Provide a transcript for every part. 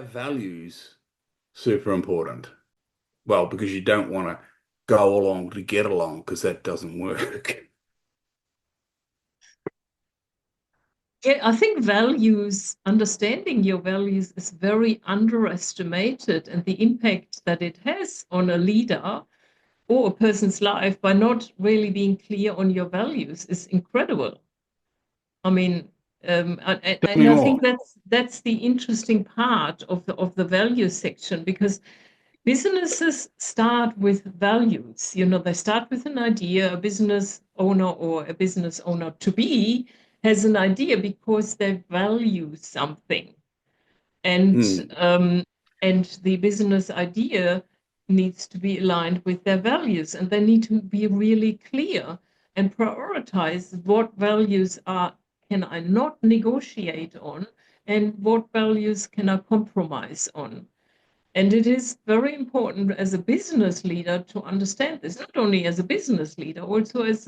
are values super important? Well, because you don't want to go along to get along because that doesn't work. Yeah, I think values, understanding your values is very underestimated, and the impact that it has on a leader or a person's life by not really being clear on your values is incredible. I mean, Tell and me I think more. that's the interesting part of the value section, because businesses start with values. You know, they start with an idea. A business owner or a business owner to be has an idea because they value something, and Mm. and the business idea needs to be aligned with their values, and they need to be really clear and prioritize what values are can I not negotiate on, and what values can I compromise on. And it is very important as a business leader to understand this, not only as a business leader, also as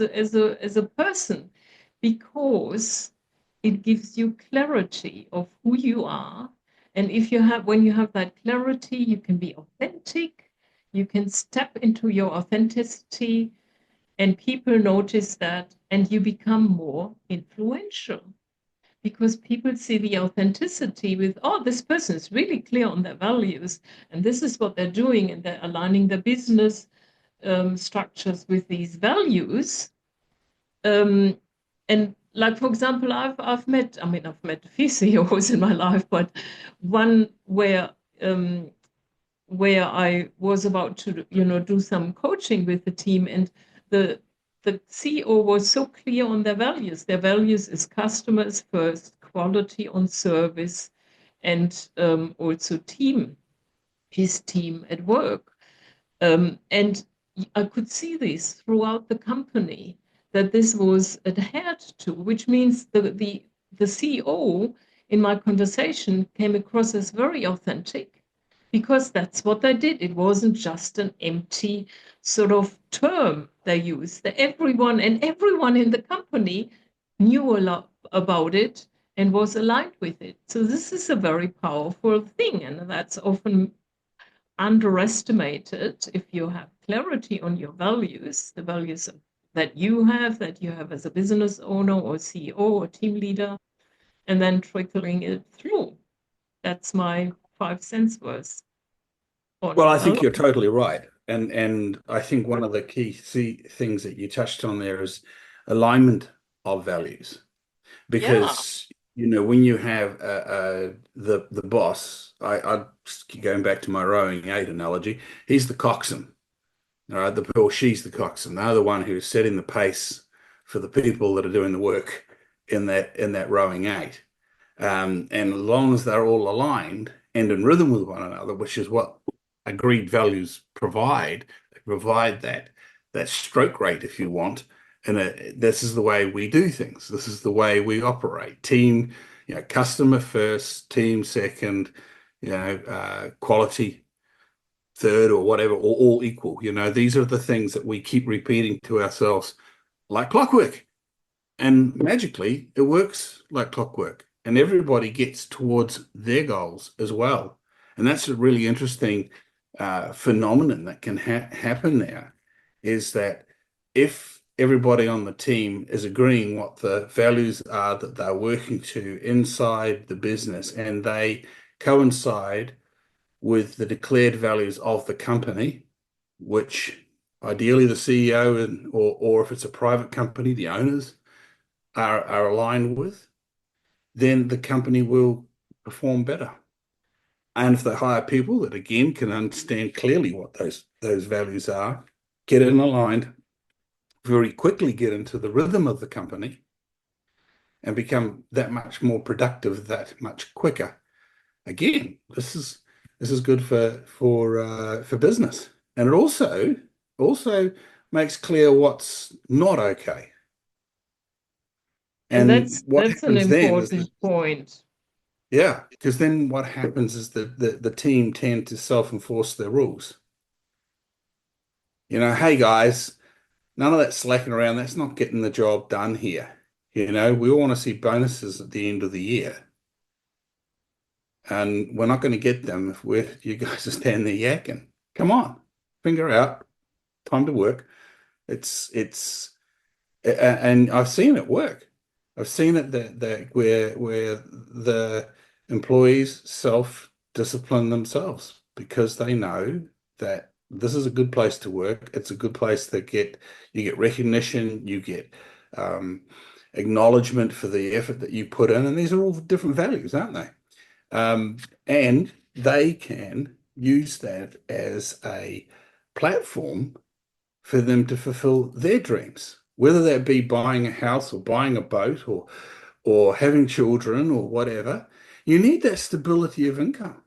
a person, because it gives you clarity of who you are. And if you have, when you have that clarity, you can be authentic, you can step into your authenticity, and people notice that, and you become more influential because people see the authenticity with, oh, this person is really clear on their values, and this is what they're doing, and they're aligning their business structures with these values. Um, and like, for example, I've met a few CEOs in my life, but one um, where I was about to, do some coaching with the team, and the the CEO was so clear on their values. Their values is customers first, quality on service, and also his team at work. And I could see this throughout the company, that this was adhered to, which means the CEO in my conversation came across as very authentic, because that's what they did. It wasn't just an empty sort of term they used. That everyone in the company knew a lot about it and was aligned with it. So this is a very powerful thing, and that's often underestimated. If you have clarity on your values, the values that you have as a business owner or CEO or team leader, and then trickling it through. That's my 5 cents worth Well, on I think value. you're totally right. And I think one of the things that you touched on there is alignment of values. Yeah. Because, when you have the boss, I going back to my rowing eight analogy, he's the coxswain. All right, or she's the coxswain. They're the one who's setting the pace for the people that are doing the work in that rowing eight. And as long as they're all aligned and in rhythm with one another, which is what agreed values provide, they provide that stroke rate, if you want. And this is the way we do things. This is the way we operate. Team, customer first, team second, quality third or whatever, or all equal. These are the things that we keep repeating to ourselves like clockwork. And magically, it works like clockwork, and everybody gets towards their goals as well. And that's a really interesting phenomenon that can happen there, is that if everybody on the team is agreeing what the values are that they're working to inside the business, and they coincide with the declared values of the company, which ideally the CEO or if it's a private company, the owners are aligned with, then the company will perform better. And if they hire people that again can understand clearly what those values are, get in aligned, very quickly get into the rhythm of the company and become that much more productive, that much quicker. Again, this is good for business. And it also makes clear what's not okay. And And what that's an happens then is that, important point. yeah, because then what happens is that the team tend to self-enforce their rules. Hey guys, none of that slacking around, that's not getting the job done here. We all want to see bonuses at the end of the year. And we're not going to get them if you guys are standing there yakking. Come on, finger out, time to work. And I've seen it work. I've seen it that where the employees self-discipline themselves because they know that this is a good place to work. It's a good place to you get recognition, you get um, acknowledgement for the effort that you put in, and these are all different values, aren't they? And they can use that as a platform for them to fulfill their dreams, whether that be buying a house or buying a boat or having children or whatever. You need that stability of income.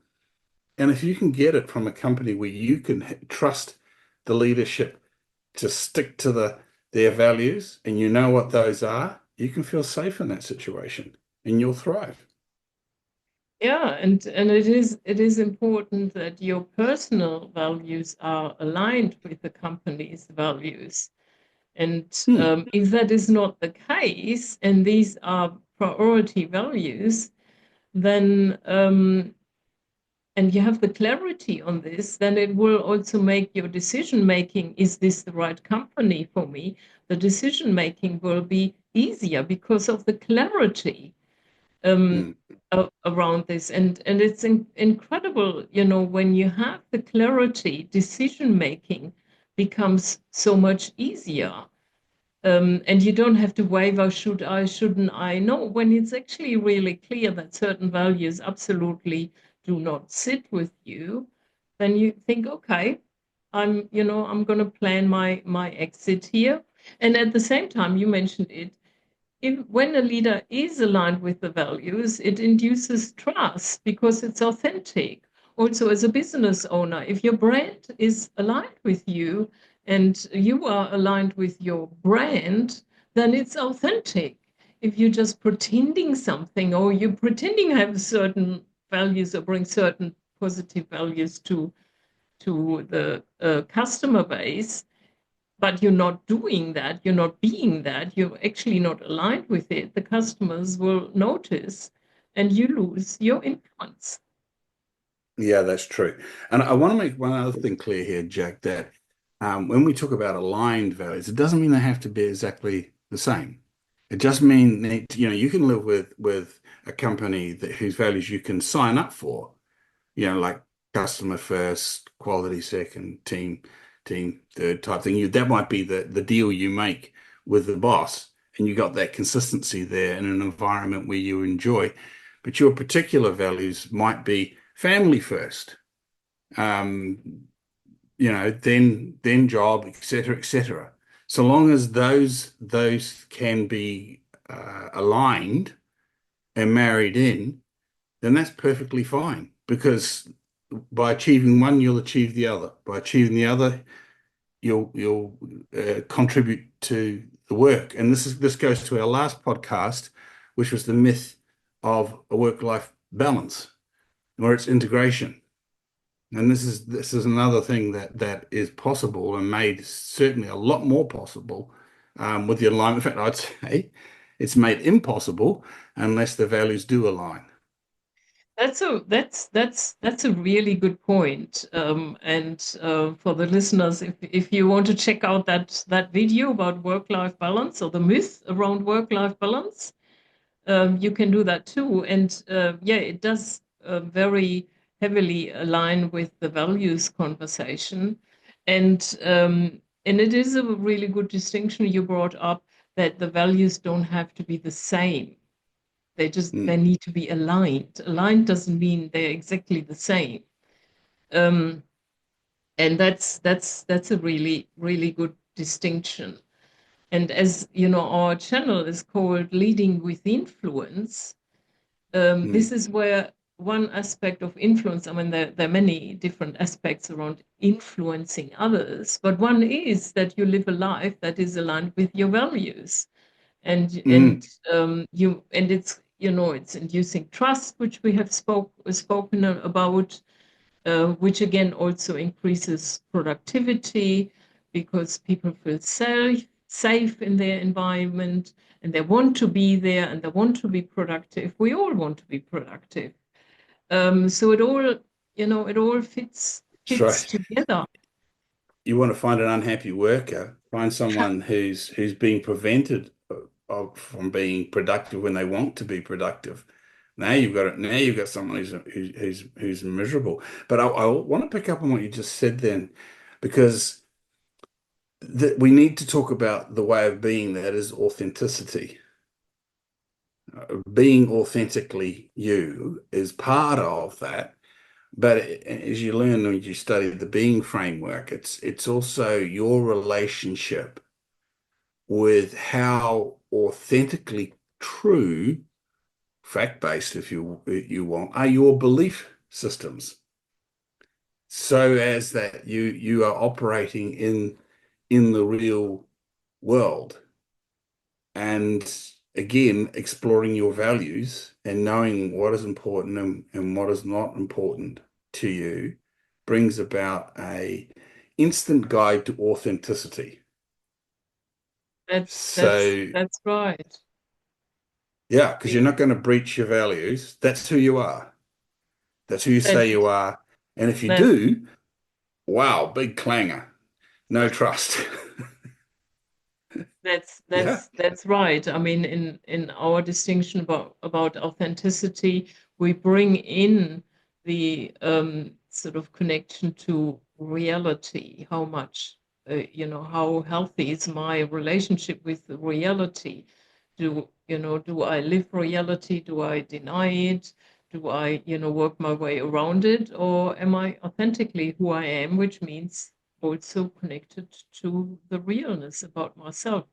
And if you can get it from a company where you can trust the leadership to stick to their values and you know what those are, you can feel safe in that situation and you'll thrive. Yeah, and it is important that your personal values are aligned with the company's values. And Hmm. if that is not the case, and these are priority values, then and you have the clarity on this, then it will also make your decision making, is this the right company for me? The decision making will be easier because of the clarity um, Hmm. around this. And it's incredible, when you have the clarity, decision making becomes so much easier. And you don't have to waver, should I, shouldn't I? No, when it's actually really clear that certain values absolutely do not sit with you, then you think, okay, I'm going to plan my exit here. And at the same time, you mentioned it, when a leader is aligned with the values, it induces trust because it's authentic. Also, as a business owner, if your brand is aligned with you and you are aligned with your brand, then it's authentic. If you're just pretending something or you're pretending to have certain values or bring certain positive values to the customer base, but you're not doing that, you're not being that, you're actually not aligned with it, the customers will notice and you lose your influence. Yeah, that's true. And I want to make one other thing clear here, Jack, that when we talk about aligned values, it doesn't mean they have to be exactly the same. It just means that, you can live with a company whose values you can sign up for, like customer first, quality second, team third type thing. That might be the deal you make with the boss, and you got that consistency there in an environment where you enjoy. But your particular values might be family first, um, then job, etc., etc. So long as those can be aligned and married in, then that's perfectly fine because by achieving one, you'll achieve the other. By achieving the other, you'll contribute to the work. And this goes to our last podcast, which was the myth of a work-life balance or its integration. And this is another thing that is possible and made certainly a lot more possible with the alignment. In fact, I'd say it's made impossible unless the values do align. That's a really good point. And for the listeners, if you want to check out that video about work-life balance or the myth around work-life balance, you can do that too. And yeah, it does very heavily align with the values conversation. And it is a really good distinction you brought up, that the values don't have to be the same. They Mm, need to be aligned. Aligned doesn't mean they're exactly the same. Um, and that's a really good distinction. And as you know, our channel is called Leading with Influence. This mm, is where one aspect of influence, I mean, there are many different aspects around influencing others, but one is that you live a life that is aligned with your values. And mm, it's inducing trust, which we have spoken about, which again also increases productivity because people feel safe in their environment and they want to be there and they want to be productive. We all want to be productive. So it all, it all fits That's fits right. together. You want to find an unhappy worker, find someone who's being prevented from being productive when they want to be productive. Now you've got it. Now you've got someone who's miserable. But I want to pick up on what you just said then, because we need to talk about the way of being that is authenticity. Being authentically you is part of that. But as you learn when you study the being framework, it's also your relationship with how authentically true, fact-based, if you want, are your belief systems. So as that you are operating in the real world, and again exploring your values and knowing what is important and what is not important to you brings about a instant guide to authenticity. That's that's So that's right. yeah, because Be- you're not going to breach your values. That's who you are. That's who you That say you are. And if you that do, wow, big clanger. No trust. That's Yeah. that's that's right. I mean, in our distinction about authenticity, we bring in the sort of connection to reality. How much, how healthy is my relationship with the reality? Do I live reality? Do I deny it? Do I, work my way around it? Or am I authentically who I am, which means also connected to the realness about myself?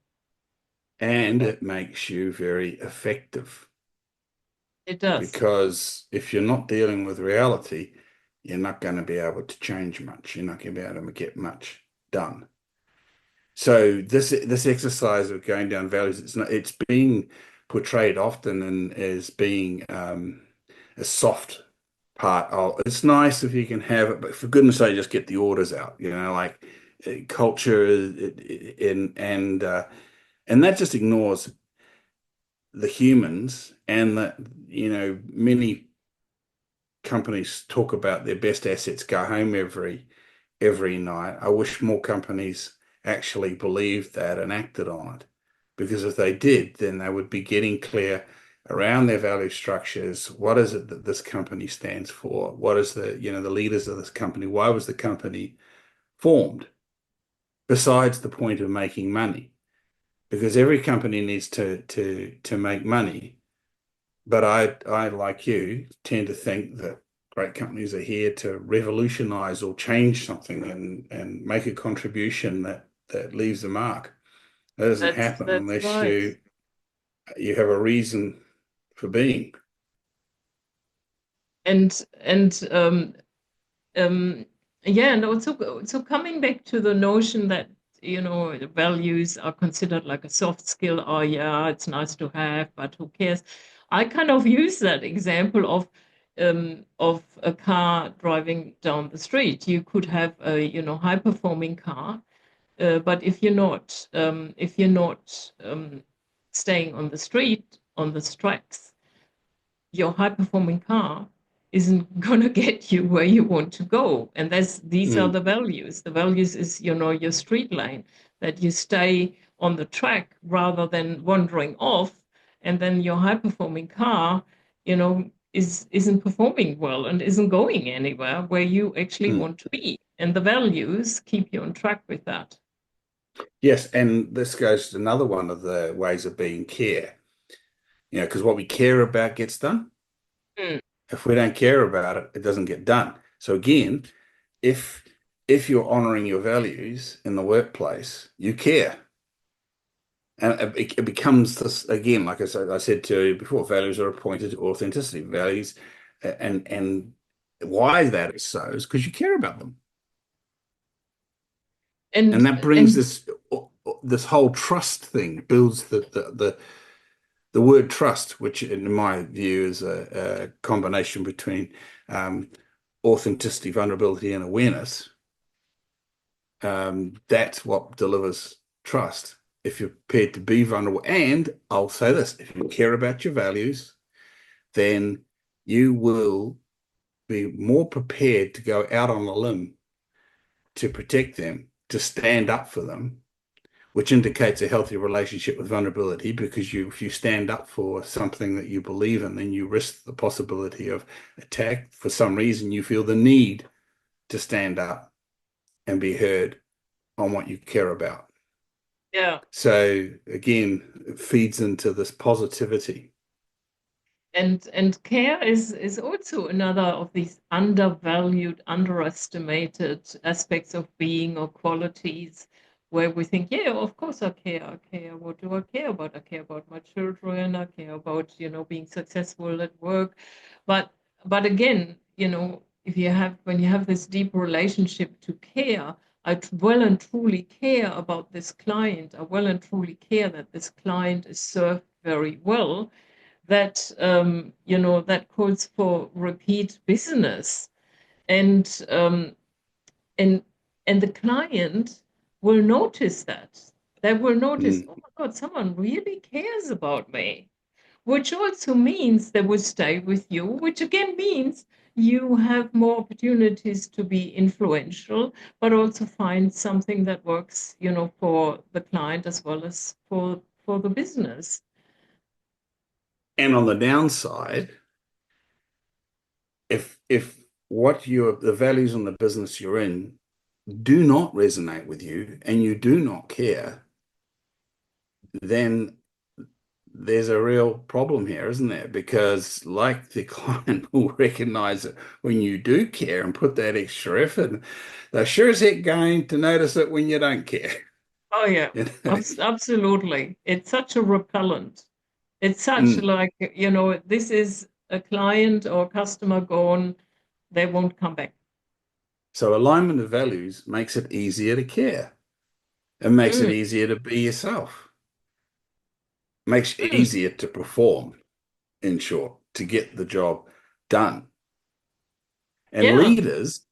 And it makes you very effective, It does. because if you're not dealing with reality, you're not going to be able to change much. You're not going to be able to get much done. So this exercise of going down values, it's being portrayed often as being a soft part of. It's nice if you can have it, but for goodness sake, just get the orders out. Like culture and that just ignores the humans, and that many companies talk about their best assets go home every night. I wish more companies actually believed that and acted on it. Because if they did, then they would be getting clear around their value structures. What is it that this company stands for? What is the leaders of this company? Why was the company formed? Besides the point of making money, because every company needs to make money. But I, like you, tend to think that great companies are here to revolutionize or change something and make a contribution that leaves a mark. That doesn't happen That's unless right. you have a reason for being. And yeah, and also so coming back to the notion that the values are considered like a soft skill. Oh yeah, it's nice to have, but who cares? I kind of use that example of a car driving down the street. You could have a high performing car, but if you're not staying on the street on the tracks, your high performing car isn't going to get you where you want to go. And these are Mm, the values. The values is your street lane, that you stay on the track rather than wandering off. And then your high performing car isn't performing well and isn't going anywhere where you actually mm. want to be, and the values keep you on track with that. Yes, and this goes to another one of the ways of being care. Because what we care about gets done. Mm. If we don't care about it, it doesn't get done. So again, if if you're honoring your values in the workplace, you care. And it becomes this again, like I said to you before, values are appointed to authenticity. Values, and why that is so is because you care about them, and and that brings and this whole trust thing, builds the word trust, which in my view is a combination between um, authenticity, vulnerability, and awareness. That's what delivers trust. If you're prepared to be vulnerable, and I'll say this, if you care about your values, then you will be more prepared to go out on a limb to protect them, to stand up for them, which indicates a healthy relationship with vulnerability because if you stand up for something that you believe in, then you risk the possibility of attack. For some reason, you feel the need to stand up and be heard on what you care about. Yeah. So again, it feeds into this positivity. And care is also another of these undervalued, underestimated aspects of being or qualities where we think, yeah, of course I care. I care. What do I care about? I care about my children. I care about, being successful at work. But but again, if you have when you have this deep relationship to care, well and truly care about this client. I well and truly care that this client is served very well, that that calls for repeat business, and and and the client will notice that. They will notice, Mm. oh my God, someone really cares about me, which also means they will stay with you, which again means you have more opportunities to be influential, but also find something that works, for the client as well as for the business. And on the downside, if the values in the business you're in do not resonate with you and you do not care, then there's a real problem here, isn't there? Because like the client will recognize it when you do care and put that extra effort, they're sure as heck going to notice it when you don't care. Oh yeah, You know? absolutely. It's such a repellent. It's such Mm. like, this is a client or customer gone, they won't come back. So alignment of values makes it easier to care. It makes it Mm, easier to be yourself. Makes it mm, easier to perform, in short, to get the job done. And yeah, leaders,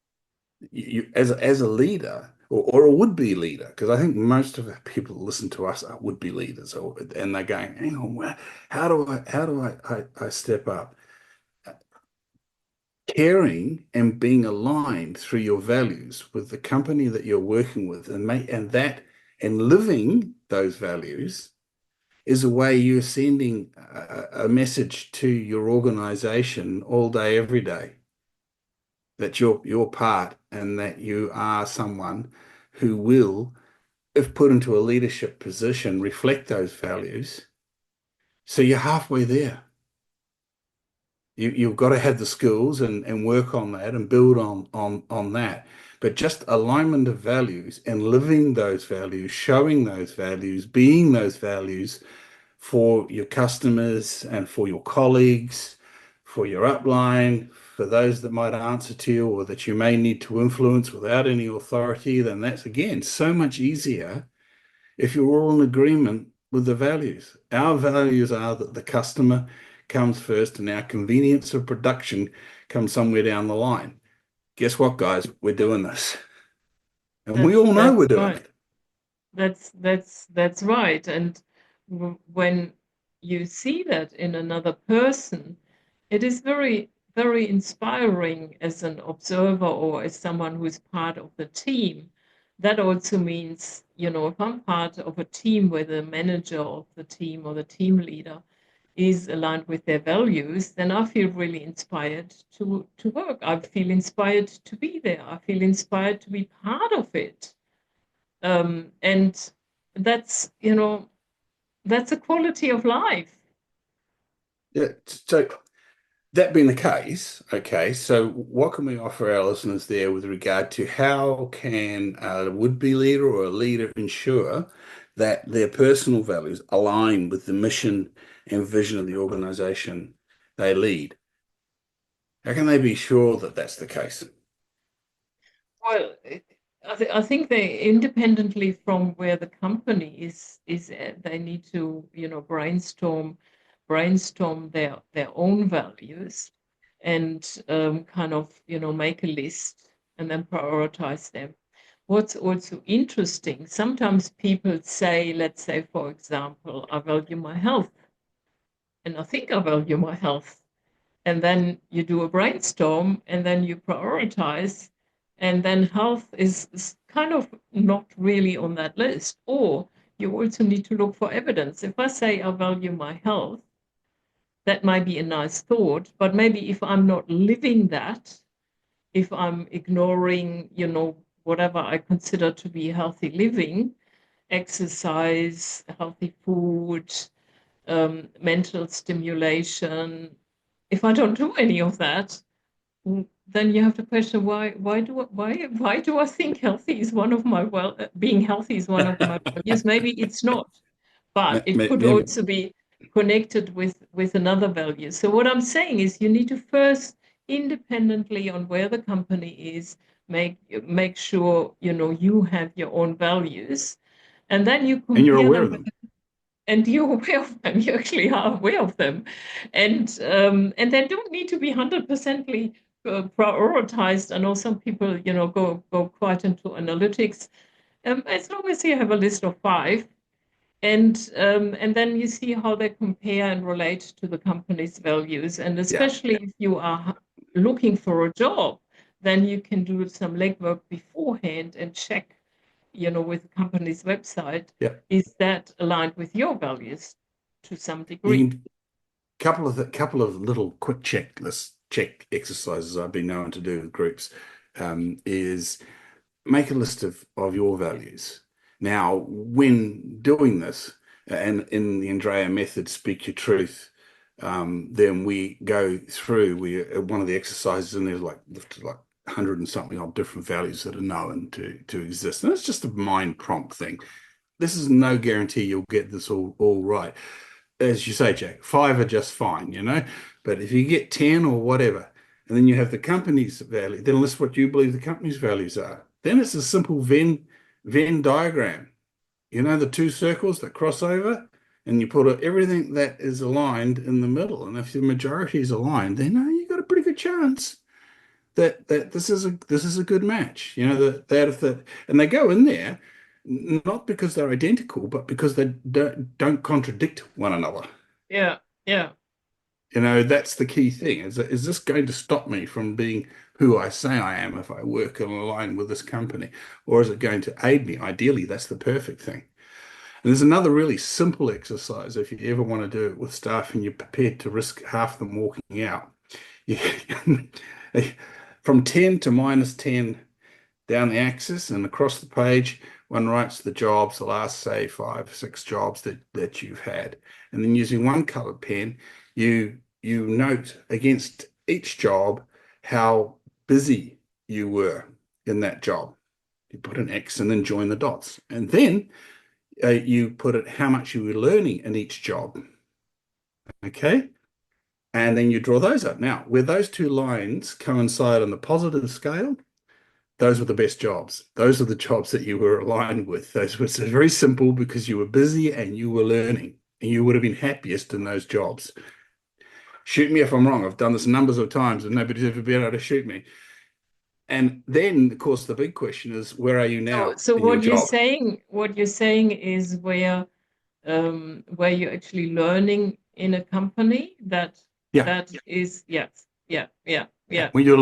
as a leader or a would-be leader, because I think most of the people that listen to us are would-be leaders, and they're going, hang on, how do I step up? Caring and being aligned through your values with the company that you're working with, and living those values is a way you're sending a message to your organization all day, every day, that you're part and that you are someone who will, if put into a leadership position, reflect those values. So you're halfway there. You've got to have the skills and work on that and build on that. But just alignment of values and living those values, showing those values, being those values for your customers and for your colleagues, for your upline, for those that might answer to you or that you may need to influence without any authority, then that's again so much easier if you're all in agreement with the values. Our values are that the customer comes first and our convenience of production comes somewhere down the line. Guess what, guys? We're doing this. And we all know we're that's doing right. it. That's right. And when you see that in another person, it is very, very inspiring as an observer or as someone who is part of the team. That also means, if I'm part of a team where the manager of the team or the team leader is aligned with their values, then I feel really inspired to work. I feel inspired to be there. I feel inspired to be part of it. And that's, that's a quality of life. Yeah. So that being the case, okay, so what can we offer our listeners there with regard to how can a would-be leader or a leader ensure that their personal values align with the mission and vision of the organization they lead? How can they be sure that that's the case? Well, I think they independently from where the company is at, they need to, brainstorm their own values, and kind of, make a list and then prioritize them. What's also interesting, sometimes people say, let's say, for example, I value my health, and I think I value my health. and then you do a brainstorm, and then you prioritize, and then health is kind of not really on that list. Or you also need to look for evidence. If I say I value my health, that might be a nice thought, but maybe if I'm not living that, if I'm ignoring, whatever I consider to be healthy living, exercise, healthy food, mental stimulation, if I don't do any of that, then you have to question why do I think healthy is one of my being healthy is one of my values? Maybe it's not, but it could Maybe, also be connected with another value. So what I'm saying is you need to first, independently on where the company is, make sure you have your own values, and then you and you're compare aware them of with, them. and you're aware of them. You actually are aware of them, and they don't need to be 100% prioritized. I know some people, go quite into analytics. As long as you have a list of five, and then you see how they compare and relate to the company's values. And Yeah. especially if you are looking for a job, then you can do some legwork beforehand and check, with the company's website, Yeah. is that aligned with your values to some degree? You can couple of little quick check exercises I've been known to do with groups is make a list of your values. Now, when doing this, and in the Andrea method, speak your truth, then we go through one of the exercises, and there's like 100 and something of different values that are known to exist. And it's just a mind prompt thing. This is no guarantee you'll get this all right. As you say, Jack, five are just fine, But if you get 10 or whatever, and then you have the company's value, then list what you believe the company's values are. Then it's a simple Venn diagram. The two circles that cross over, and you put everything that is aligned in the middle. And if the majority is aligned, then you've got a pretty good chance that this is a good match. That if the and they go in there not because they're identical, but because they don't contradict one another. Yeah, yeah, That's the key thing. Is this going to stop me from being who I say I am if I work and align with this company? Or is it going to aid me? Ideally, that's the perfect thing. And there's another really simple exercise if you ever want to do it with staff and you're prepared to risk half them walking out. You, from 10 to -10 down the axis and across the page, one writes the jobs, the last, say, 5, 6 jobs that you've had. And then using one colored pen, you note against each job how busy you were in that job. You put an X and then join the dots. And then you put it how much you were learning in each job. Okay. And then you draw those up. Now, where those two lines coincide on the positive scale, those were the best jobs. Those are the jobs that you were aligned with. Those were very simple because you were busy and you were learning, and you would have been happiest in those jobs. Shoot me if I'm wrong. I've done this numbers of times and nobody's ever been able to shoot me. And then, of course, the big question is, where are you so now so in your job? what you're saying is where you're actually learning in a company, Yeah, that is, yes, yeah, yeah, yeah. yeah, yeah. When you're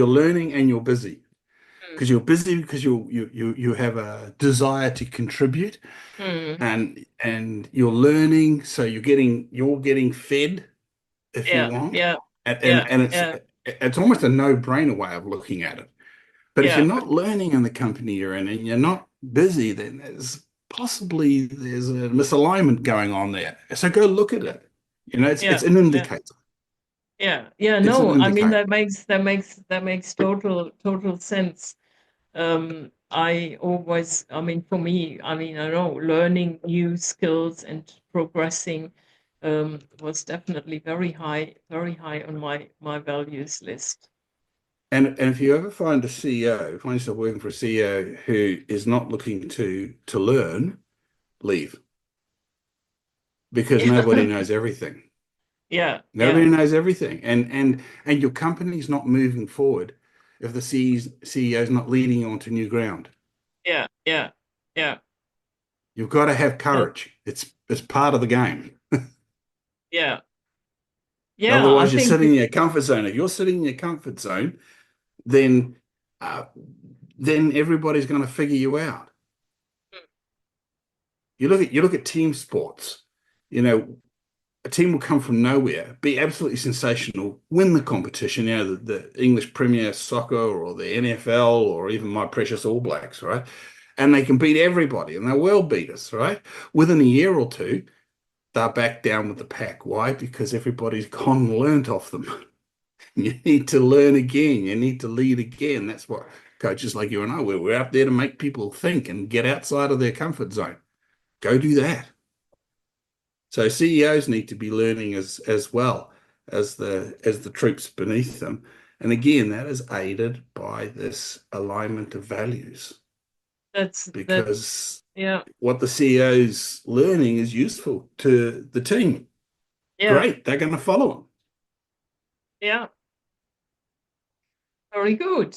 learning and you're busy. Mm, Because you're busy because you have a desire to contribute mm, and you're learning, so you're getting fed if you yeah, want. yeah, And yeah, and, and it's yeah, it's almost a no-brainer way of looking at it. But if you're yeah, not learning in the company you're in and you're not busy, then there's a misalignment going on there. So go look at it. It's yeah, an yeah. indicator. Yeah, yeah, It's an no, I mean indicator. that makes total sense. I mean, for me, I mean, I know learning new skills and progressing was definitely very high on my values list. And if you ever find yourself working for a CEO who is not looking to learn, leave because nobody Yeah, knows everything. yeah, Nobody yeah, knows everything, and your company's not moving forward if the CEO is not leading you onto new ground. yeah, yeah, yeah, You've got to have yeah, courage. It's part of the game. yeah. Yeah, I Otherwise, you're think sitting in your comfort zone. If you're sitting in your comfort zone, then uh, then everybody's going to figure you out. You look at team sports. You know, a team will come from nowhere, be absolutely sensational, win the competition. You know, the English Premier Soccer or the NFL or even my precious All Blacks, right? And they can beat everybody, and they'll well beat us, right? Within a year or two, they're back down with the pack. Why? Because everybody's gone and learnt off them. You need to learn again. You need to lead again. That's what coaches like you and I, we're out there to make people think and get outside of their comfort zone. Go do that. So CEOs need to be learning as well as the troops beneath them. And again, that is aided by this alignment of values that's because yeah, what the CEO's learning is useful to the team. yeah, Great, they're going to follow them. yeah. Very good.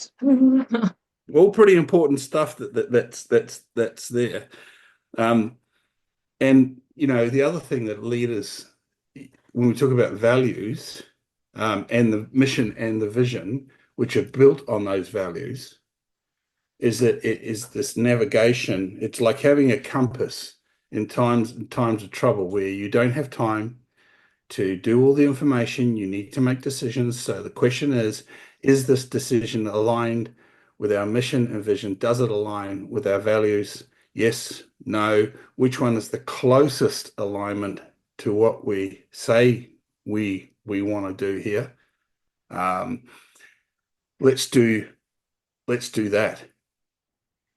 All pretty important stuff that's there. Um, and the other thing that leaders, when we talk about values, and the mission and the vision, which are built on those values, is that it is this navigation. It's like having a compass in times of trouble where you don't have time to do all the information. You need to make decisions. So the question is this decision aligned with our mission and vision? Does it align with our values? Yes, no. Which one is the closest alignment to what we say we want to do here? Um, let's do let's do that.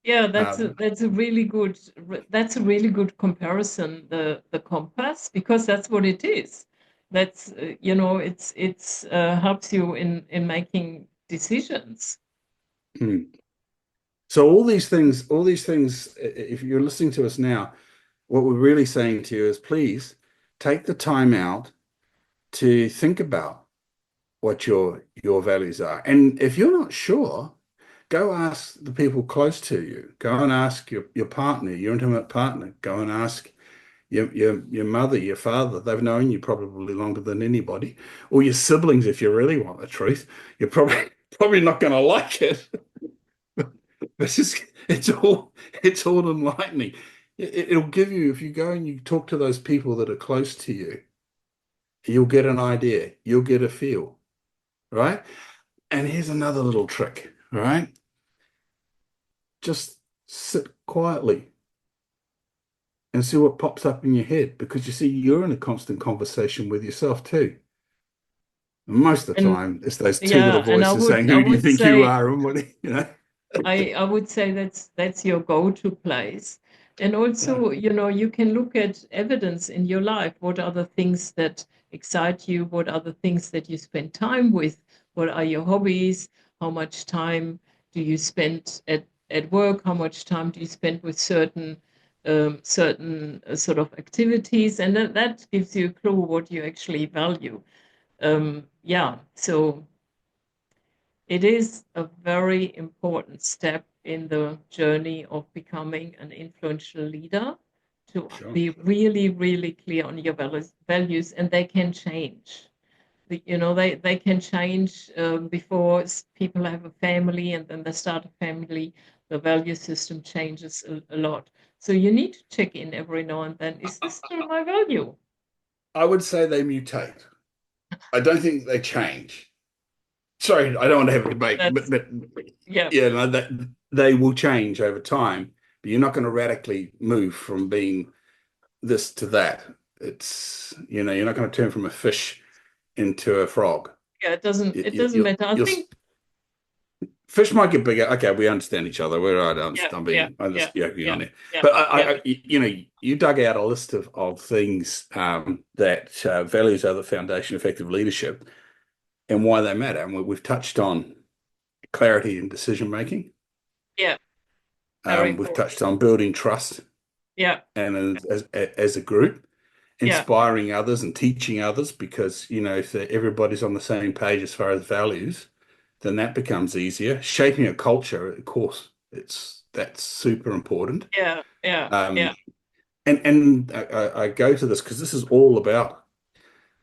Yeah, Um, that's a really good comparison, the compass, because that's what it is. That's it's helps you in making decisions. hmm. So all these things, if you're listening to us now, what we're really saying to you is please take the time out to think about what your values are. And if you're not sure, go ask the people close to you. Go and ask your partner, your intimate partner. Go and ask your mother, your father. They've known you probably longer than anybody. Or your siblings, if you really want the truth. You're probably probably not going to like it. This is it's all enlightening. It'll give you, if you go and you talk to those people that are close to you, you'll get an idea, you'll get a feel, right? And here's another little trick, right? Just sit quietly and see what pops up in your head because you see you're in a constant conversation with yourself too. And most of the And time, it's those two little yeah, and I voices would saying, I "Who do you would think you say are?" and what. I would say that's your go-to place. And Yeah. also, you can look at evidence in your life. What are the things that excite you? What are the things that you spend time with? What are your hobbies? How much time do you spend at work? How much time do you spend with certain sort of activities? And that gives you a clue what you actually value. Yeah, so it is a very important step in the journey of becoming an influential leader to Sure. be really, really clear on your values, and they can change. They can change before people have a family and then they start a family. The value system changes a lot. So you need to check in every now and then. Is this still my value? I would say they mutate. I don't think they change. Sorry, I don't want to have a debate, but That's, yeah, yeah, no, that they will change over time, but you're not going to radically move from being this to that. You're not going to turn from a fish into a frog. yeah, it doesn't You, matter. I you'll, think, fish might get bigger. Okay, we understand each other. We're right. yeah, yeah, I'm yeah, just joking yeah, on it. yeah, But yeah. you dug out a list of things that values are the foundation of effective leadership and why they matter. And we've touched on clarity in decision making. Yeah, very We've important. touched on building trust Yeah, and as a group, yeah, inspiring others and teaching others because, if everybody's on the same page as far as values, then that becomes easier. Shaping a culture, of course, that's super important. yeah, yeah, Um, yeah, and I go to this because this is all about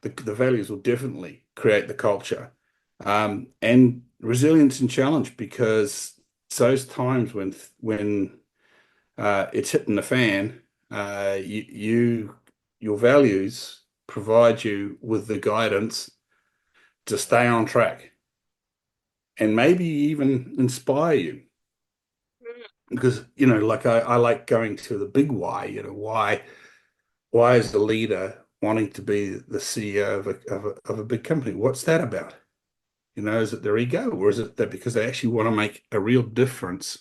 the values will definitely create the culture. And resilience and challenge, because it's those times when it's hitting the fan, your values provide you with the guidance to stay on track and maybe even inspire you. Because, like I like going to the big why, why is the leader wanting to be the CEO of a big company? What's that about? Is it their ego, or is it that because they actually want to make a real difference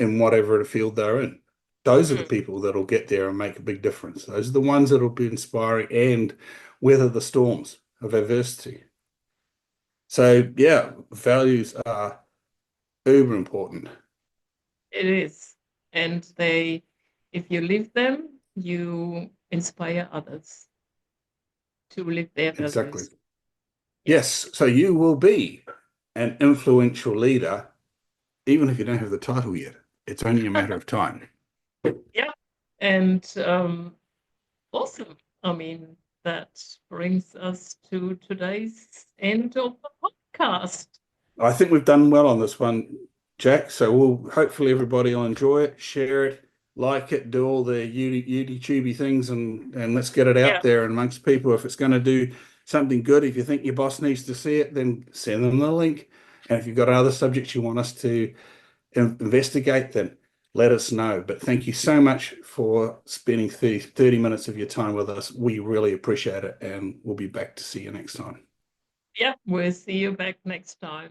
in whatever field they're in? Those are the Mm. people that'll get there and make a big difference. Those are the ones that'll be inspiring and weather the storms of adversity. So yeah, values are uber important. It is. And if you live them, you inspire others to live their Exactly. values. Yeah. Yes. So you will be an influential leader, even if you don't have the title yet. It's only a matter of time. Yeah. And awesome. I mean, that brings us to today's end of the podcast. I think we've done well on this one, Jack. So we'll hopefully everybody will enjoy it, share it, like it, do all the YouTube things, and let's get it Yeah. out there amongst people. If it's going to do something good, if you think your boss needs to see it, then send them the link. And if you've got other subjects you want us to investigate, then let us know. But thank you so much for spending 30 minutes of your time with us. We really appreciate it, and we'll be back to see you next time. Yeah. We'll see you back next time.